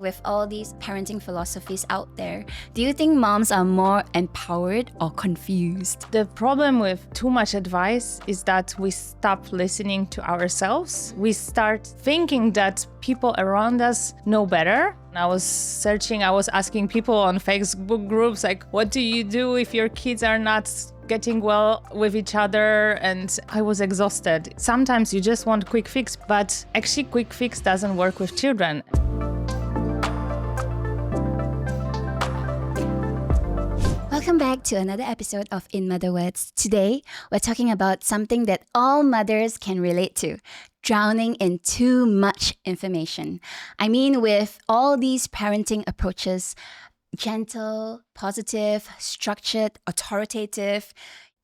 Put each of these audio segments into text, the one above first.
With all these parenting philosophies out there, do you think moms are more empowered or confused? The problem with too much advice is that we stop listening to ourselves. We start thinking that people around us know better. I was asking people on Facebook groups, like, what do you do if your kids are not getting well with each other? And I was exhausted. Sometimes you just want quick fix, but actually quick fix doesn't work with children. Welcome back to another episode of In Mother Words. Today, we're talking about something that all mothers can relate to: drowning in too much information. I mean, with all these parenting approaches, gentle, positive, structured, authoritative,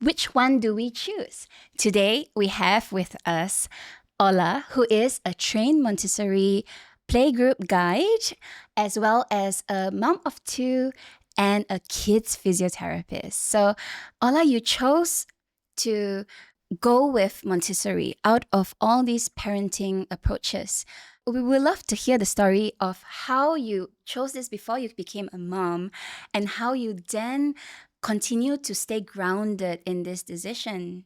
which one do we choose? Today, we have with us Ola, who is a trained Montessori playgroup guide, as well as a mom of two and a kids physiotherapist. So, Ola, you chose to go with Montessori out of all these parenting approaches. We would love to hear the story of how you chose this before you became a mom and how you then continue to stay grounded in this decision.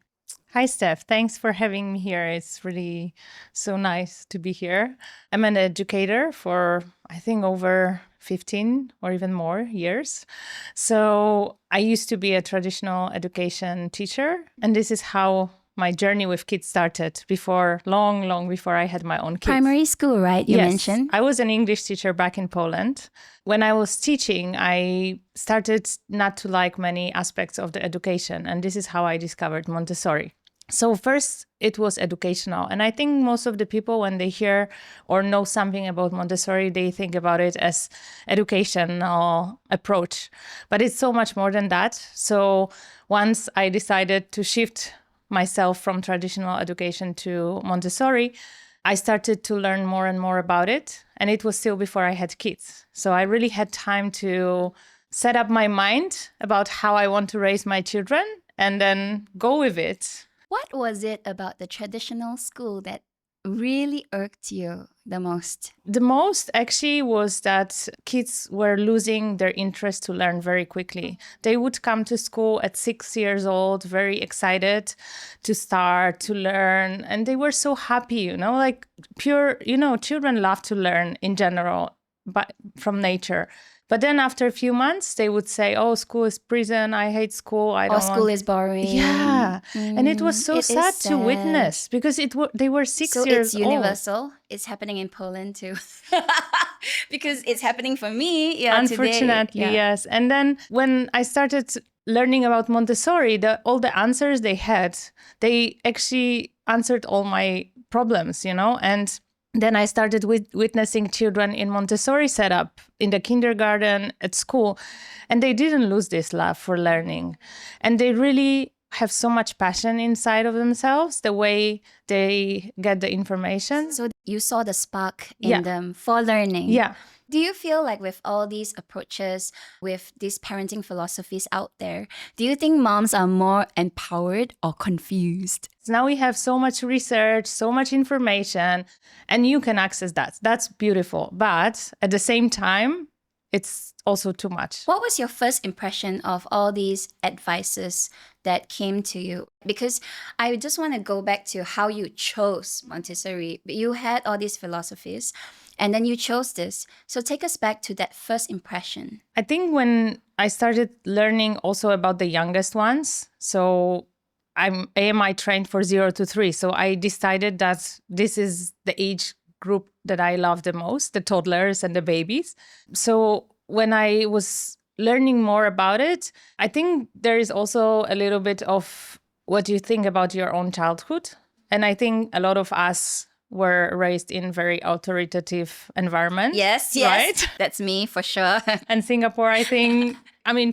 Hi, Steph. Thanks for having me here. It's really so nice to be here. I'm an educator for, I think, over 15 or even more years. So I used to be a traditional education teacher, and this is how my journey with kids started long before I had my own kids. Primary school, right? You mentioned. I was an English teacher back in Poland. When I was teaching, I started not to like many aspects of the education, and this is how I discovered Montessori. So first, it was educational. And I think most of the people, when they hear or know something about Montessori, they think about it as educational approach. But it's so much more than that. So once I decided to shift myself from traditional education to Montessori, I started to learn more and more about it. And it was still before I had kids. So I really had time to set up my mind about how I want to raise my children and then go with it. What was it about the traditional school that really irked you the most? The most actually was that kids were losing their interest to learn very quickly. They would come to school at 6 years old, very excited to start, to learn. And they were so happy, like pure, children love to learn in general, but from nature. But then after a few months, they would say, oh, school is prison. I hate school. School is boring. Yeah. And it was so sad to witness because they were 6 years old. So it's universal. It's happening in Poland too. Because it's happening for me. Yeah, unfortunately, today. Yes. And then when I started learning about Montessori, all the answers they had, they actually answered all my problems, and then I started witnessing children in Montessori setup in the kindergarten, at school, and they didn't lose this love for learning. And they really have so much passion inside of themselves, the way they get the information. So you saw the spark in them for learning. Yeah. Do you feel like with all these approaches, with these parenting philosophies out there, do you think moms are more empowered or confused? Now we have so much research, so much information, and you can access that. That's beautiful. But at the same time, it's also too much. What was your first impression of all these advices that came to you? Because I just want to go back to how you chose Montessori. You had all these philosophies, and then you chose this. So take us back to that first impression. I think when I started learning also about the youngest ones, so I'm AMI trained for 0 to 3. So I decided that this is the age group that I love the most, the toddlers and the babies. So when I was learning more about it, I think there is also a little bit of what you think about your own childhood. And I think a lot of us were raised in very authoritative environment. Yes, right? That's me for sure. And Singapore, I think,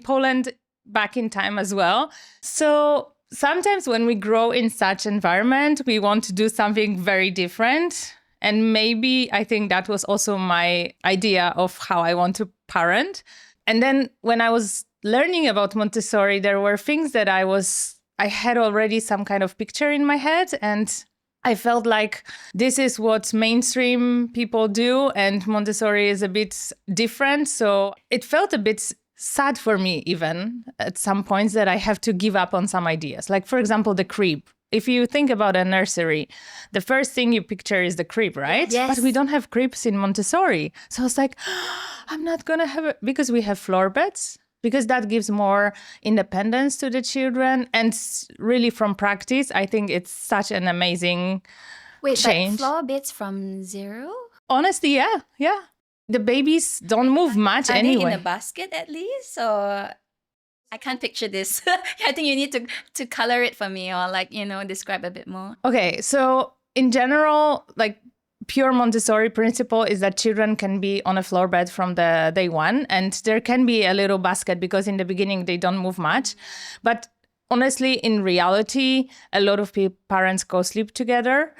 Poland back in time as well. So sometimes when we grow in such environment, we want to do something very different. And maybe I think that was also my idea of how I want to parent. And then when I was learning about Montessori, there were things that I had already some kind of picture in my head, and I felt like this is what mainstream people do, and Montessori is a bit different. So it felt a bit sad for me, even at some points, that I have to give up on some ideas. Like, for example, the crib. If you think about a nursery, the first thing you picture is the crib, right? Yes. But we don't have cribs in Montessori. So I was like, I'm not going to have it, because we have floor beds, because that gives more independence to the children. And really, from practice, I think it's such an amazing Wait, change. but floor beds from zero? Honestly, yeah. The babies don't move much Are anyway. they in a basket at least? Or I can't picture this. I think you need to color it for me, or like, describe a bit more. Okay, so in general, like, pure Montessori principle is that children can be on a floor bed from the day one, and there can be a little basket because in the beginning they don't move much. But honestly, in reality, a lot of parents go sleep together.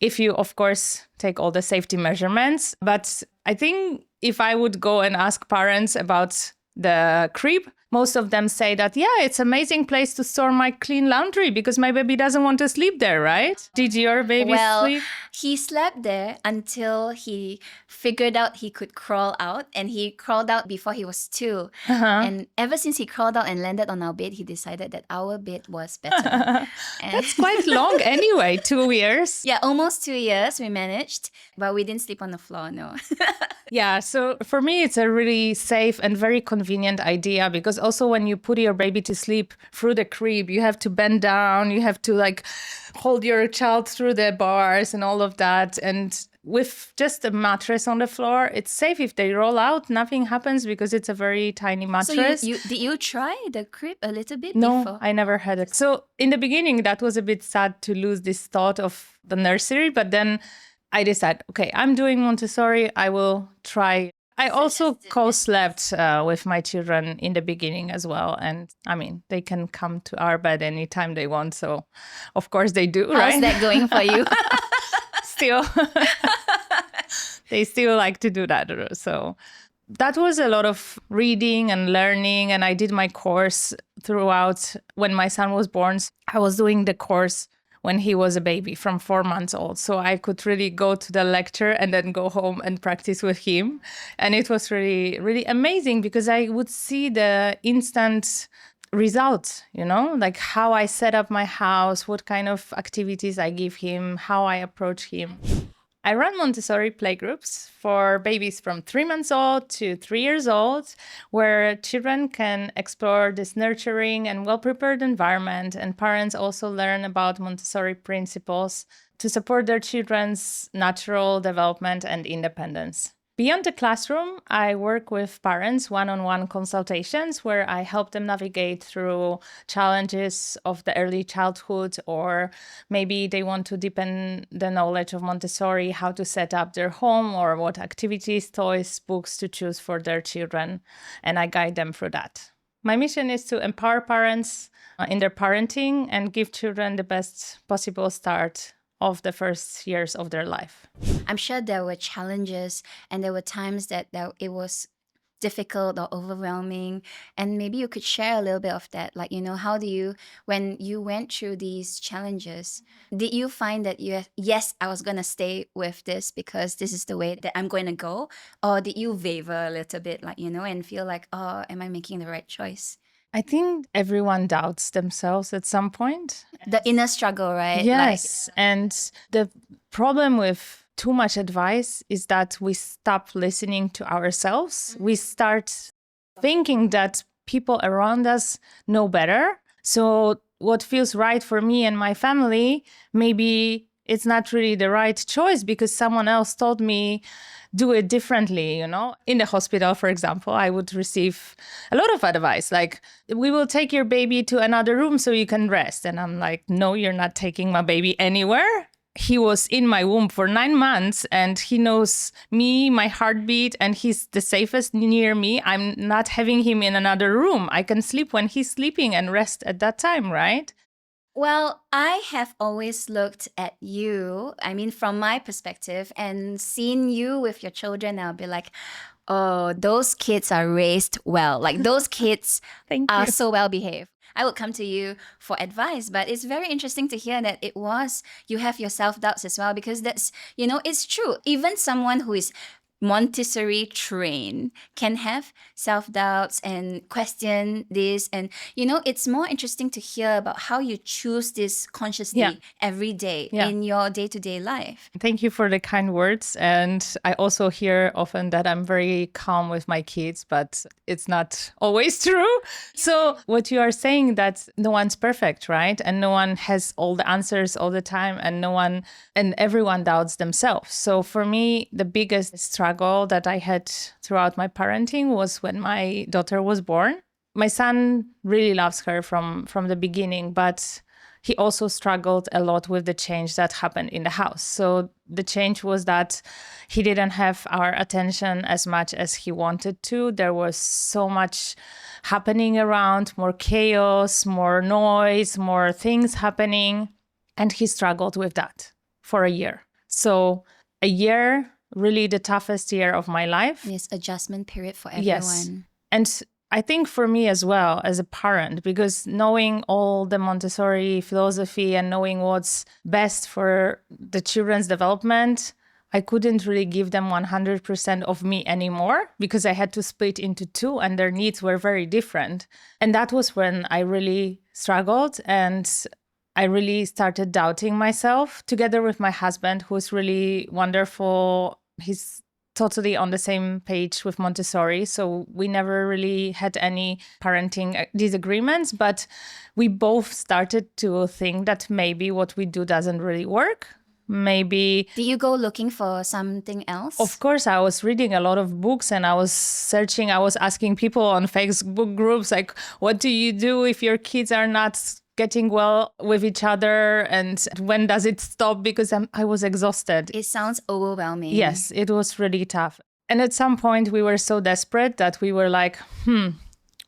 If you, of course, take all the safety measurements. But I think if I would go and ask parents about the crib, most of them say that, yeah, it's an amazing place to store my clean laundry because my baby doesn't want to sleep there, right? Did your baby sleep? He slept there until he figured out he could crawl out, and he crawled out before he was 2. And ever since he crawled out and landed on our bed, he decided that our bed was better. That's quite long anyway, 2 years. Yeah, almost 2 years we managed, but we didn't sleep on the floor, no. Yeah, so for me, it's a really safe and very convenient idea, because also when you put your baby to sleep through the crib, you have to bend down, you have to like hold your child through the bars and all of that. And with just a mattress on the floor, it's safe. If they roll out, nothing happens because it's a very tiny mattress. So did you try the crib a little bit No, before? I never had it. So in the beginning, that was a bit sad to lose this thought of the nursery, but then I decided, okay, I'm doing Montessori, I will try. I also co-slept with my children in the beginning as well. And I mean, they can come to our bed anytime they want. So of course they do, right? How's that going for you? Still, they still like to do that. So that was a lot of reading and learning. And I did my course throughout when my son was born. I was doing the course when he was a baby from 4 months old. So I could really go to the lecture and then go home and practice with him. And it was really, really amazing because I would see the instant results, like how I set up my house, what kind of activities I give him, how I approach him. I run Montessori playgroups for babies from 3 months old to 3 years old, where children can explore this nurturing and well-prepared environment, and parents also learn about Montessori principles to support their children's natural development and independence. Beyond the classroom, I work with parents one-on-one consultations where I help them navigate through challenges of the early childhood, or maybe they want to deepen the knowledge of Montessori, how to set up their home, or what activities, toys, books to choose for their children. And I guide them through that. My mission is to empower parents in their parenting and give children the best possible start of the first years of their life. I'm sure there were challenges, and there were times that it was difficult or overwhelming, and maybe you could share a little bit of that. Like, how do you, when you went through these challenges, did you find that yes, I was going to stay with this because this is the way that I'm going to go? Or did you waver a little bit, like, and feel like, oh, am I making the right choice? I think everyone doubts themselves at some point. The inner struggle, right? Yes. And the problem with too much advice is that we stop listening to ourselves. We start thinking that people around us know better. So what feels right for me and my family, maybe it's not really the right choice because someone else told me do it differently, In the hospital, for example, I would receive a lot of advice, like, we will take your baby to another room so you can rest. And I'm like, no, you're not taking my baby anywhere. He was in my womb for 9 months and he knows me, my heartbeat, and he's the safest near me. I'm not having him in another room. I can sleep when he's sleeping and rest at that time, right? Well, I have always looked at you, I mean, from my perspective, and seen you with your children, I'll be like, oh, those kids are raised well. Like, those kids Thank are you. so well behaved. I would come to you for advice. But it's very interesting to hear that you have your self-doubts as well, because it's true. Even someone who is Montessori trained can have self-doubts and question this. And, it's more interesting to hear about how you choose this consciously every day in your day-to-day life. Thank you for the kind words. And I also hear often that I'm very calm with my kids, but it's not always true. So what you are saying, that no one's perfect, right? And no one has all the answers all the time, and everyone doubts themselves. So for me, the biggest struggle that I had throughout my parenting was when my daughter was born. My son really loves her from the beginning, but he also struggled a lot with the change that happened in the house. So the change was that he didn't have our attention as much as he wanted to. There was so much happening around, more chaos, more noise, more things happening. And he struggled with that for a year. So a year, really the toughest year of my life. Yes, adjustment period for everyone. Yes. And I think for me as well, as a parent, because knowing all the Montessori philosophy and knowing what's best for the children's development, I couldn't really give them 100% of me anymore, because I had to split into two and their needs were very different. And that was when I really struggled, and I really started doubting myself, together with my husband, who's really wonderful. He's totally on the same page with Montessori. So we never really had any parenting disagreements, but we both started to think that maybe what we do doesn't really work. Maybe. Did you go looking for something else? Of course, I was reading a lot of books and I was searching. I was asking people on Facebook groups, like, what do you do if your kids are not getting well with each other, and when does it stop? Because I was exhausted. It sounds overwhelming. Yes, it was really tough. And at some point we were so desperate that we were like,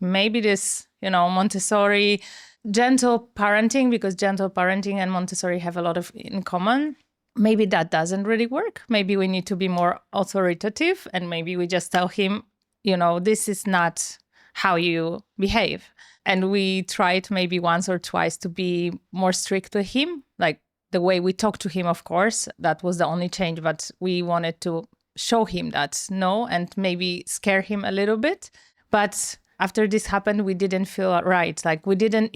maybe this, Montessori, gentle parenting, because gentle parenting and Montessori have a lot in common. Maybe that doesn't really work. Maybe we need to be more authoritative, and maybe we just tell him, this is not how you behave. And we tried maybe once or twice to be more strict with him, like the way we talk to him, of course. That was the only change, but we wanted to show him that no, and maybe scare him a little bit. But after this happened, we didn't feel right. Like we didn't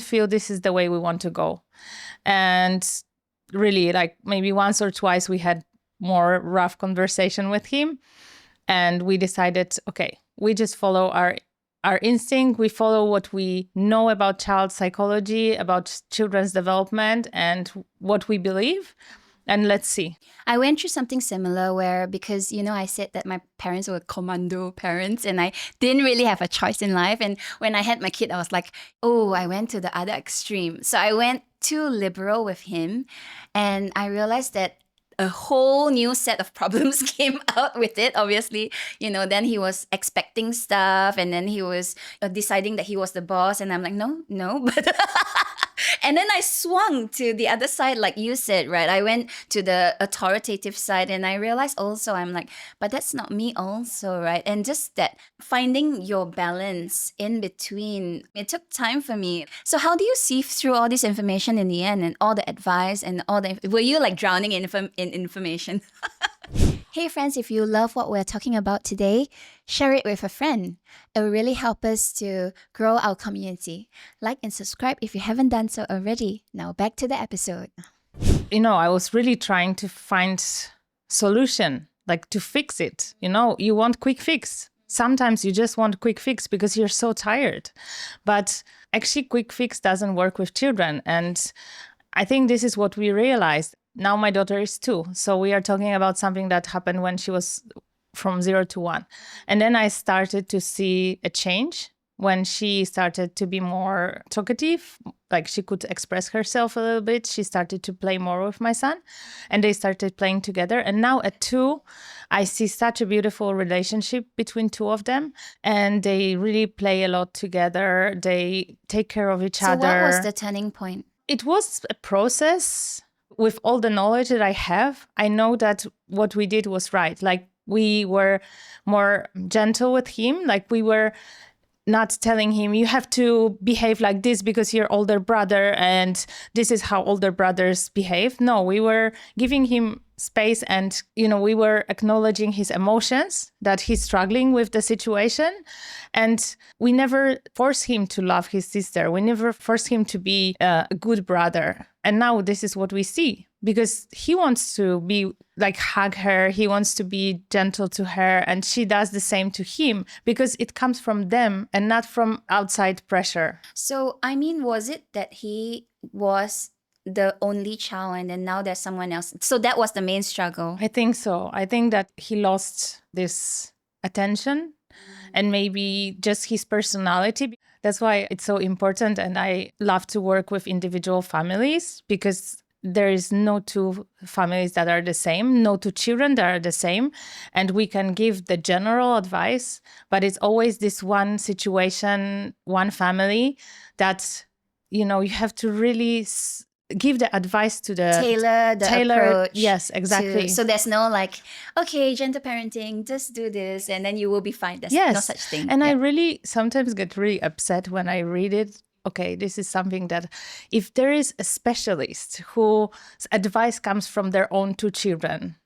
feel this is the way we want to go. And really, like maybe once or twice we had more rough conversation with him. And we decided, okay, we just follow our instinct. We follow what we know about child psychology, about children's development, and what we believe. And let's see. I went through something similar where, because, I said that my parents were commando parents and I didn't really have a choice in life. And when I had my kid, I was like, oh, I went to the other extreme. So I went too liberal with him. And I realized that a whole new set of problems came out with it, obviously. Then he was expecting stuff, and then he was deciding that he was the boss. And I'm like, no. But and then I swung to the other side, like you said, right? I went to the authoritative side, and I realized also, I'm like, but that's not me also, right? And just that finding your balance in between, it took time for me. So how do you sift through all this information in the end, and all the advice and were you like drowning in information? Hey friends, if you love what we're talking about today, share it with a friend. It will really help us to grow our community. Like and subscribe if you haven't done so already. Now back to the episode. I was really trying to find solution, like to fix it. You want quick fix. Sometimes you just want quick fix because you're so tired. But actually quick fix doesn't work with children. And I think this is what we realized. Now my daughter is 2. So we are talking about something that happened when she was from 0 to 1. And then I started to see a change when she started to be more talkative, like she could express herself a little bit. She started to play more with my son and they started playing together. And now at 2, I see such a beautiful relationship between 2 of them. And they really play a lot together. They take care of each other. So what was the turning point? It was a process. With all the knowledge that I have, I know that what we did was right. Like we were more gentle with him. Like we were not telling him, you have to behave like this because you're older brother and this is how older brothers behave. No, we were giving him space and, we were acknowledging his emotions, that he's struggling with the situation. And we never forced him to love his sister. We never forced him to be a good brother. And now this is what we see, because he wants to be like hug her. He wants to be gentle to her. And she does the same to him because it comes from them and not from outside pressure. So, was it that he was the only child and then now there's someone else? So that was the main struggle. I think so. I think that he lost this attention and maybe just his personality. That's why it's so important. And I love to work with individual families, because there is no two families that are the same, no two children that are the same. And we can give the general advice, but it's always this one situation, one family that, you have to really give the advice to the tailor approach. Yes, exactly. So there's no like, okay, gentle parenting, just do this and then you will be fine. There's no such thing. And I really sometimes get really upset when I read it. Okay, this is something that if there is a specialist whose advice comes from their own two children,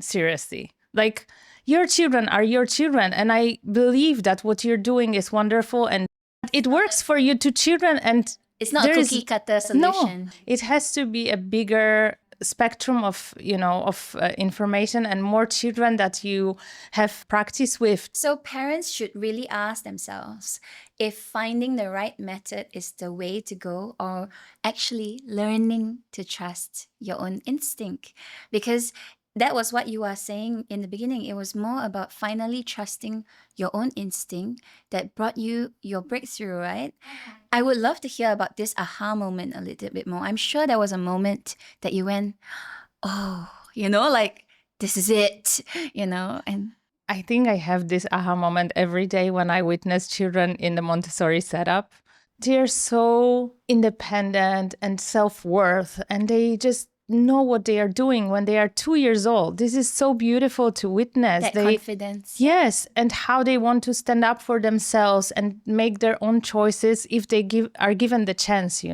seriously, like your children are your children. And I believe that what you're doing is wonderful and it works for your two children. And it's not a cookie cutter solution. No, it has to be a bigger spectrum of, information and more children that you have practice with. So parents should really ask themselves if finding the right method is the way to go, or actually learning to trust your own instinct. Because that was what you were saying in the beginning. It was more about finally trusting your own instinct that brought you your breakthrough, right? I would love to hear about this aha moment a little bit more. I'm sure there was a moment that you went, oh, like this is it, and I think I have this aha moment every day when I witness children in the Montessori setup. They're so independent and self-worth, and they just know what they are doing when they are 2 years old. This is so beautiful to witness. That confidence. Yes, and how they want to stand up for themselves and make their own choices if they are given the chance,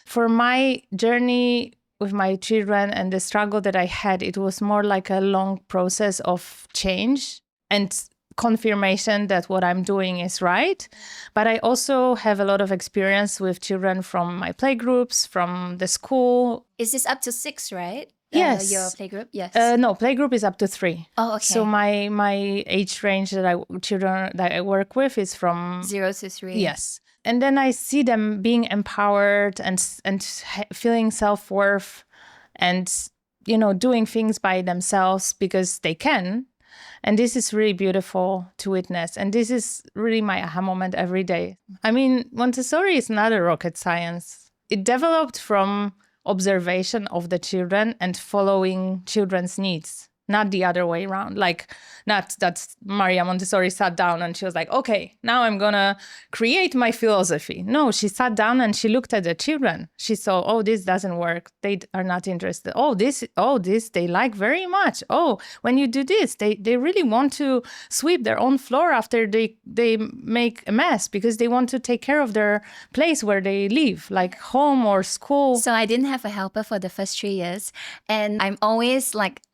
For my journey with my children and the struggle that I had, it was more like a long process of change and confirmation that what I'm doing is right. But I also have a lot of experience with children from my playgroups, from the school. Is this up to 6, right? Yes. Your playgroup? Yes. No, playgroup is up to 3. Oh, okay. So my age range children that I work with is from 0 to 3. Yes. And then I see them being empowered and feeling self-worth and, doing things by themselves because they can. And this is really beautiful to witness. And this is really my aha moment every day. Montessori is not a rocket science. It developed from observation of the children and following children's needs, not the other way around. Like, not that Maria Montessori sat down and she was like, okay, now I'm going to create my philosophy. No, she sat down and she looked at the children. She saw, oh, this doesn't work. They are not interested. Oh, this they like very much. Oh, when you do this, they really want to sweep their own floor after they make a mess because they want to take care of their place where they live, like home or school. So I didn't have a helper for the first 3 years. And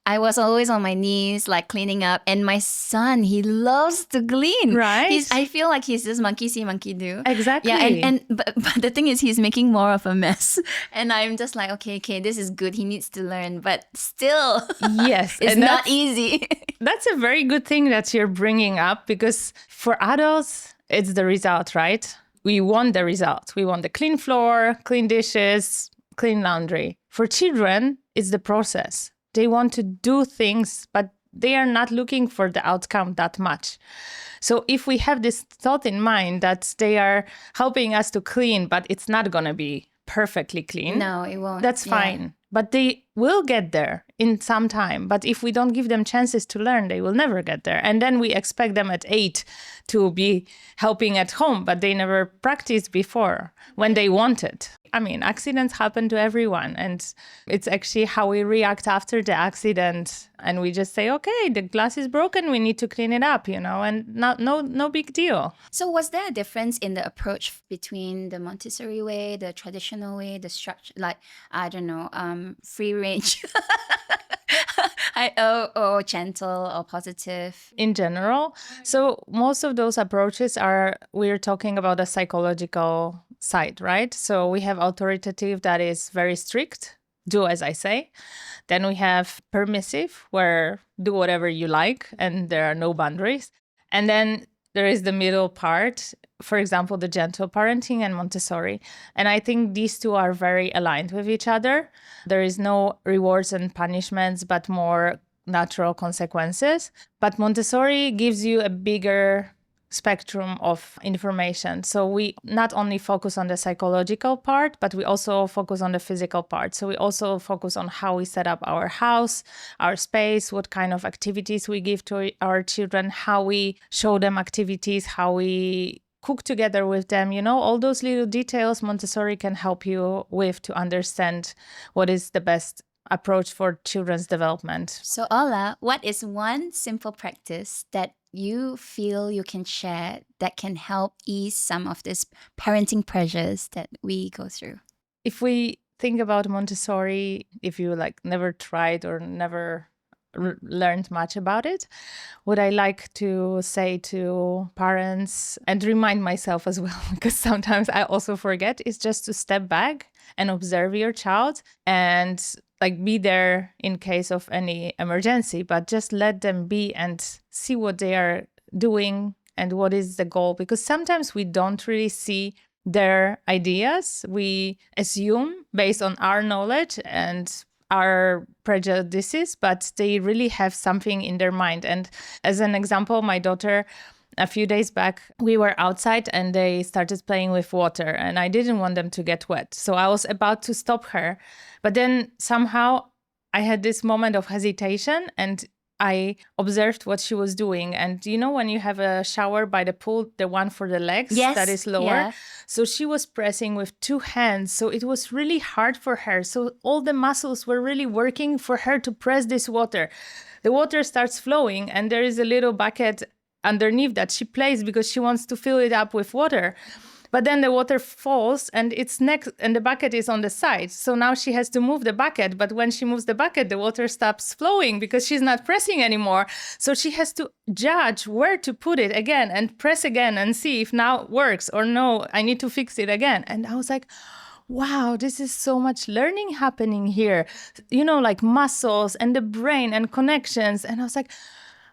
I was always on my knees, like cleaning up. And my son, he loves to clean. Right. I feel like he's this monkey see, monkey do. Exactly. Yeah. But the thing is, he's making more of a mess. And I'm just like, okay, this is good. He needs to learn. But still, yes, it's not easy. That's a very good thing that you're bringing up, because for adults, it's the result, right? We want the result. We want the clean floor, clean dishes, clean laundry. For children, it's the process. They want to do things, but they are not looking for the outcome that much. So if we have this thought in mind that they are helping us to clean, but it's not going to be perfectly clean. No, it won't. That's fine. But they will get there in some time. But if we don't give them chances to learn, they will never get there. And then we expect them at 8 to be helping at home, but they never practiced before when they wanted. accidents happen to everyone. And it's actually how we react after the accident. And we just say, okay, the glass is broken. We need to clean it up, and no big deal. So was there a difference in the approach between the Montessori way, the traditional way, the structure, like, I don't know, free range? Or gentle or positive in general. So most of those approaches we're talking about a psychological side, right? So we have authoritative that is very strict, do as I say. Then we have permissive, where do whatever you like and there are no boundaries. And then there is the middle part, for example, the gentle parenting and Montessori. And I think these two are very aligned with each other. There is no rewards and punishments, but more natural consequences. But Montessori gives you a bigger spectrum of information. So we not only focus on the psychological part, but we also focus on the physical part. So we also focus on how we set up our house, our space, what kind of activities we give to our children, how we show them activities, how we cook together with them, all those little details Montessori can help you with to understand what is the best approach for children's development. So Ola, what is one simple practice that you feel you can share that can help ease some of these parenting pressures that we go through? If we think about Montessori, if you never tried or never learned much about it, what I like to say to parents and remind myself as well, because sometimes I also forget, is just to step back and observe your child and be there in case of any emergency, but just let them be and see what they are doing and what is the goal. Because sometimes we don't really see their ideas. We assume based on our knowledge and our prejudices, but they really have something in their mind. And as an example, my daughter, a few days back, we were outside and they started playing with water and I didn't want them to get wet. So I was about to stop her. But then somehow I had this moment of hesitation and I observed what she was doing. And when you have a shower by the pool, the one for the legs, yes, that is lower. Yeah. So she was pressing with 2 hands. So it was really hard for her. So all the muscles were really working for her to press this water. The water starts flowing and there is a little bucket underneath that she plays because she wants to fill it up with water. But then the water falls and it's next and the bucket is on the side. So now she has to move the bucket. But when she moves the bucket, the water stops flowing because she's not pressing anymore. So she has to judge where to put it again and press again and see if now it works or no, I need to fix it again. And I was like, wow, this is so much learning happening here. Muscles and the brain and connections. And I was like,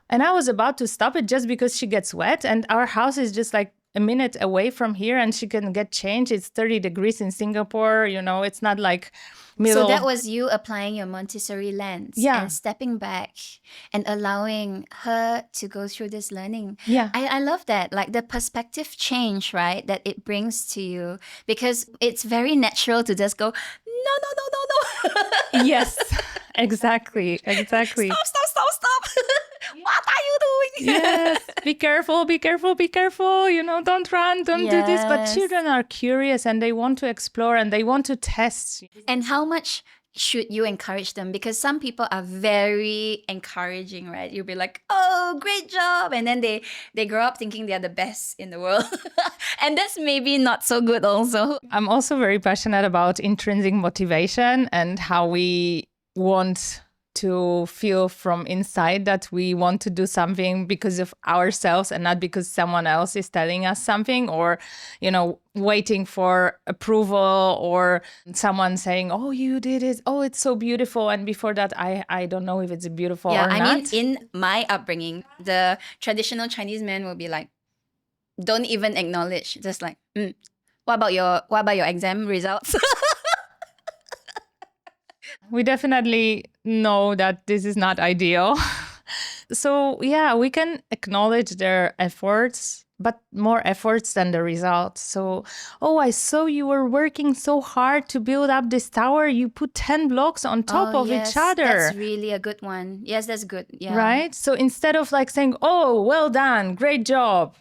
and I was about to stop it just because she gets wet. And our house is just a minute away from here and she can get changed. It's 30 degrees in Singapore. It's not middle. So that was you applying your Montessori lens and stepping back and allowing her to go through this learning. Yeah. I love that. The perspective change, right, that it brings to you, because it's very natural to just go, no. Yes, exactly. Stop. What are you doing? Yes, be careful. Don't run, don't do this. But children are curious and they want to explore and they want to test. And how much should you encourage them? Because some people are very encouraging, right? You'll be like, oh, great job. And then they grow up thinking they're the best in the world. And that's maybe not so good also. I'm also very passionate about intrinsic motivation and how we want to feel from inside that we want to do something because of ourselves and not because someone else is telling us something or, waiting for approval or someone saying, oh, you did it. Oh, it's so beautiful. And before that, I don't know if it's beautiful or not. I mean, in my upbringing, the traditional Chinese men will be like, don't even acknowledge. Just what about your exam results? We definitely know that this is not ideal. So we can acknowledge their efforts, but more efforts than the results. So, I saw you were working so hard to build up this tower. You put 10 blocks on top of each other. That's really a good one. Yes, that's good. Yeah. Right? So instead of saying, oh, well done, great job.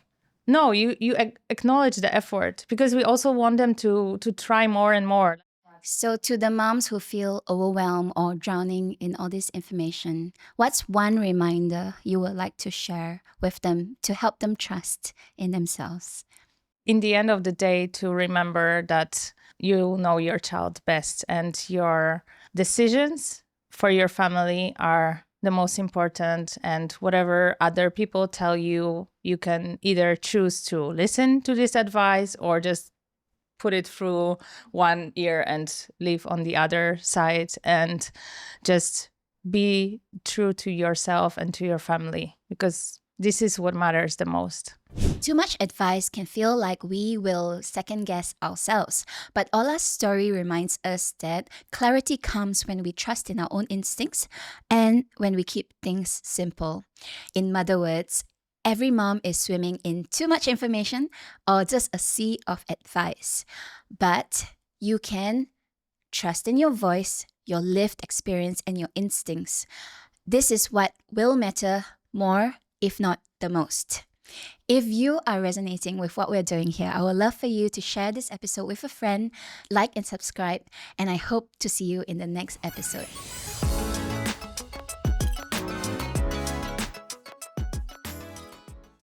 No, you acknowledge the effort, because we also want them to try more and more. So, to the moms who feel overwhelmed or drowning in all this information, what's one reminder you would like to share with them to help them trust in themselves? In the end of the day, to remember that you know your child best, and your decisions for your family are the most important. And whatever other people tell you, you can either choose to listen to this advice or just put it through one ear and leave on the other side, and just be true to yourself and to your family, because this is what matters the most. Too much advice can feel like we will second guess ourselves, but Ola's story reminds us that clarity comes when we trust in our own instincts and when we keep things simple. In other words, every mom is swimming in too much information or just a sea of advice. But you can trust in your voice, your lived experience, and your instincts. This is what will matter more, if not the most. If you are resonating with what we're doing here, I would love for you to share this episode with a friend, like and subscribe, and I hope to see you in the next episode.